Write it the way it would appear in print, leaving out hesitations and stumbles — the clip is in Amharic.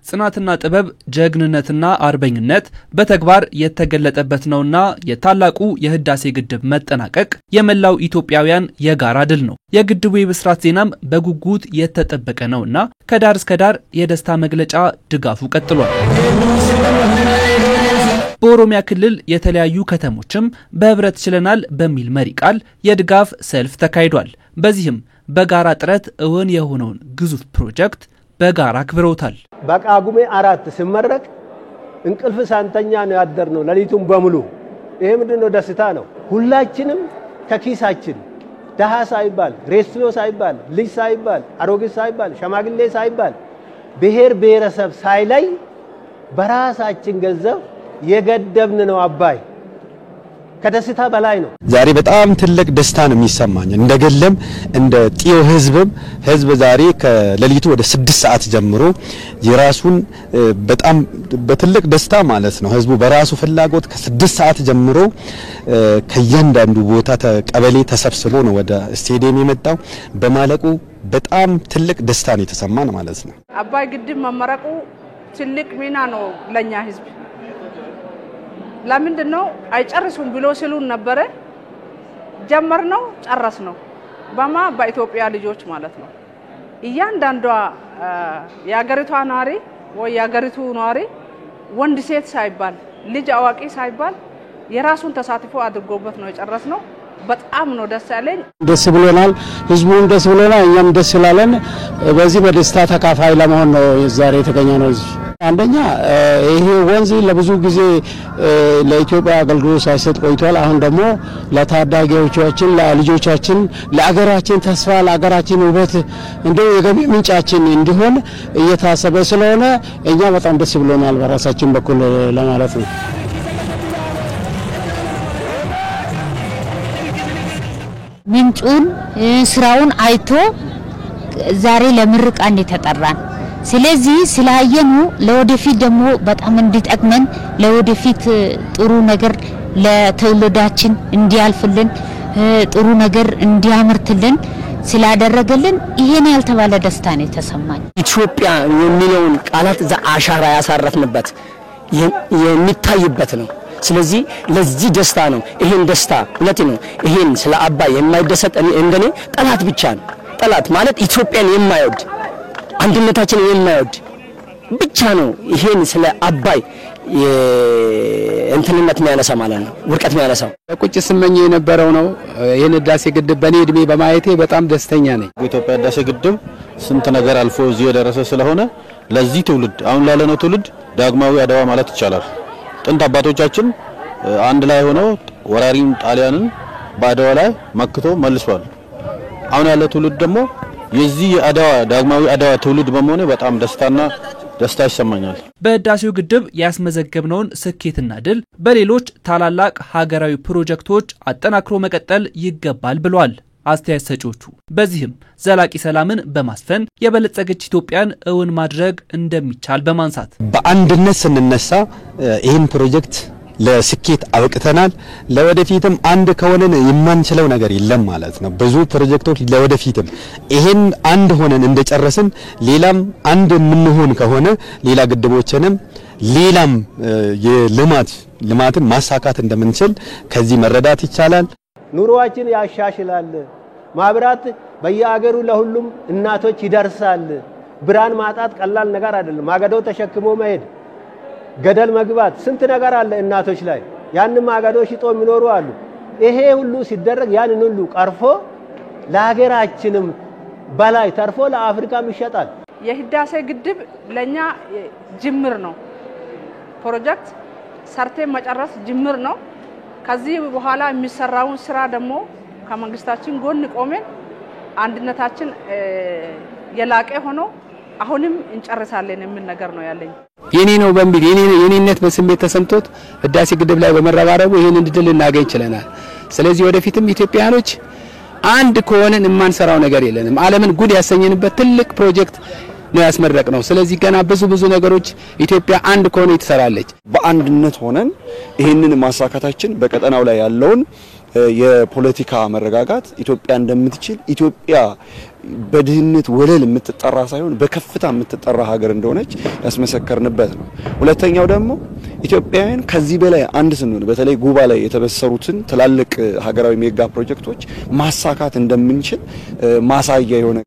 ጽናትና ጥበብ ጀግንነትና አርበኝነት በተግባር የተገለጠበት ነውና የታላቁ የህዳሴ ግድብ መጠናቀቅ የመላው ኢትዮጵያውያን የጋራ ድል ነው። የግድቡ የብስራት ዜናም በጉጉት የተጠበቀ ነውና ከዳር እስከ ዳር የደስታ መግለጫ ድጋፉ ቀጥሏል። በኦሮሚያ ክልል የተለያዩ ከተሞችም በህብረት ችለናል በሚል መሪ ቃል የድጋፍ ሰልፍ ተካሂዷል። በዚህም በጋራ ጥረት እውን የሆነውን ግዙፍ ፕሮጀክት በጋራ አክብረውታል። በቃጉሜ 4 ሲመረቅ እንቅልፍ ሳንተኛ ነው ያደርነው ለሊቱን በሙሉ። ይሄ ምንድነው? ደስታ ነው። ሁላችንም ከኪሳችን ደሃ ሳይባል፣ ሬስቶ ሳይባል፣ ልጅ ሳይባል፣ አሮጊት ሳይባል፣ ሸማግሌ ሳይባል፣ ብሔር ብሔረሰብ ሳይለይ በራሳችን ገንዘብ የገደብን ነው አባይ። ከደስታ በላይ ነው። ዛሬ በጣም ትልቅ ደስታ ነው የሚሰማኝ እንደገለም እንደ ጢዮ ህዝብ ዛሬ ከሌሊቱ ወደ 6 ሰዓት ጀምሮ የራሱን በጣም በትልቅ ደስታ ማለት ነው ህዝቡ በራሱ ፍላጎት ከ6 ሰዓት ጀምሮ ከየንዳንዱ ቦታ ቀበሌ ተሰብስቦ ነው ወደ ስቴዲየም የመጣው። በማለቁ በጣም ትልቅ ደስታ ነው የተሰማን ማለት ነው። አባይ ግድብ መመረቁ ትልቅ ሚና ነው ለኛ ህዝብ። ለምንድነው አይጨርሱም ብሎ ሲሉን ነበር። ጀመርነው ጨረስነው በኢትዮጵያ ልጆች ማለት ነው። እያንዳንዷ የሀገሪቷ ነዋሪ ወይ የሀገሪቱ ነዋሪ ወንድ ሴት ሳይባል ልጅ አዋቂ ሳይባል የራሱን ተሳትፎ አድርጎበት ነው የጨረስነው። በጣም ነው ደስ ያለኝ። ደስ ብሎናል፣ ህዝቡም ደስ ብሎናል፣ እኛም ደስ ስላለን በዚህ በደስታ ተካፋይ ለመሆን ነው ዛሬ የተገኘነው። አንደኛ ይሄ ወንዝ ለብዙ ጊዜ ለኢትዮጵያ አገልግሎት ሳይሰጥ ቆይቷል። አሁን ደግሞ ለታዳጊዎቻችን ለልጆቻችን ለአገራችን ተስፋ ለአገራችን ውበት እንደው የገቢ ምንጫችን እንዲሆን እየታሰበ ስለሆነ እኛ በጣም ደስ ብሎናል በራሳችን በኩል ለማለት ነው። ምንጩን ስራውን አይቶ ዛሬ ለምርቃን የተጠራን ስለዚህ ስላየኑ ለወደፊት ደግሞ በጣም እንዲጠቅመን ለወደፊት ጥሩ ነገር ለተውልዳችን እንዲያልፍልን ጥሩ ነገር እንዲያመርትልን ስላደረገልን ይሄን ያልተባለ ደስታ ነው የተሰማኝ። ኢትዮጵያ የሚለውን ቃላት አሻራ ያሳረፍንበት የሚታይበት ነው። ስለዚህ ለዚህ ደስታ ነው ይሄን ደስታ እውነት ነው። ይሄን ስለ አባይ የማይደሰት እንደኔ ጠላት ብቻ ነው። ጠላት ማለት ኢትዮጵያን የማይወድ አንድነታችን የማይወድ ብቻ ነው። ይሄን ስለ አባይ እንትንነት የሚያነሳ ማለት ነው፣ ውርቀት የሚያነሳው። ቁጭ ስመኝ የነበረው ነው። ይሄን ህዳሴ ግድብ በኔ እድሜ በማየቴ በጣም ደስተኛ ነኝ። ኢትዮጵያ ህዳሴ ግድብ ስንት ነገር አልፎ እዚህ የደረሰ ስለሆነ ለዚህ ትውልድ አሁን ላለነው ትውልድ ዳግማዊ አድዋ ማለት ይቻላል። ጥንት አባቶቻችን አንድ ላይ ሆነው ወራሪን ጣሊያንን በአድዋ ላይ መክቶ መልሷል። አሁን ያለው ትውልድ ደግሞ የዚህ አድዋ ዳግማዊ አድዋ ትውልድ በመሆኑ በጣም ደስታ ይሰማኛል። በህዳሴው ግድብ ያስመዘገብነውን ስኬትና ድል በሌሎች ታላላቅ ሀገራዊ ፕሮጀክቶች አጠናክሮ መቀጠል ይገባል ብለዋል አስተያየት ሰጪዎቹ። በዚህም ዘላቂ ሰላምን በማስፈን የበለጸገች ኢትዮጵያን እውን ማድረግ እንደሚቻል በማንሳት በአንድነት ስንነሳ ይሄን ፕሮጀክት ለስኬት አብቅተናል። ለወደፊትም አንድ ከሆነን የማንችለው ነገር የለም ማለት ነው። ብዙ ፕሮጀክቶች ለወደፊትም ይሄን አንድ ሆነን እንደጨረስን ሌላም አንድ የምንሆን ከሆነ ሌላ ግድቦችንም ሌላም የልማትን ማሳካት እንደምንችል ከዚህ መረዳት ይቻላል። ኑሮአችን ያሻሽላል። ማብራት በየአገሩ ለሁሉም እናቶች ይደርሳል። ብርሃን ማጣት ቀላል ነገር አይደለም። ማገዶ ተሸክሞ መሄድ፣ ገደል መግባት ስንት ነገር አለ እናቶች ላይ። ያንንም ማገዶ ሽጦ የሚኖሩ አሉ። ይሄ ሁሉ ሲደረግ ያንን ሁሉ ቀርፎ ለሀገራችንም በላይ ተርፎ ለአፍሪካም ይሸጣል። የህዳሴ ግድብ ለኛ ጅምር ነው። ፕሮጀክት ሰርቴ መጨረስ ጅምር ነው። ከዚህ በኋላ የሚሰራውን ስራ ደግሞ ከመንግስታችን ጎን ቆመን አንድነታችን የላቀ ሆኖ አሁንም እንጨርሳለን የሚል ነገር ነው ያለኝ። የኔ ነው በሚል የኔነት በስሜት ተሰምቶት ህዳሴ ግድብ ላይ በመረባረቡ ይሄን እንድል እናገኝ ችለናል። ስለዚህ ወደፊትም ኢትዮጵያኖች አንድ ከሆነን የማንሰራው ነገር የለንም። ዓለምን ጉድ ያሰኘንበት ትልቅ ፕሮጀክት ነው ያስመረቅነው። ስለዚህ ገና ብዙ ነገሮች ኢትዮጵያ አንድ ከሆነ ትሰራለች። በአንድነት ሆነን ይሄንን ማሳካታችን በቀጠናው ላይ ያለውን የፖለቲካ መረጋጋት ኢትዮጵያ እንደምትችል ኢትዮጵያ በድህነት ወለል የምትጠራ ሳይሆን በከፍታ የምትጠራ ሀገር እንደሆነች ያስመሰከርንበት ነው። ሁለተኛው ደግሞ ኢትዮጵያውያን ከዚህ በላይ አንድ ስንሆን በተለይ ጉባ ላይ የተበሰሩትን ትላልቅ ሀገራዊ ሜጋ ፕሮጀክቶች ማሳካት እንደምንችል ማሳያ የሆነ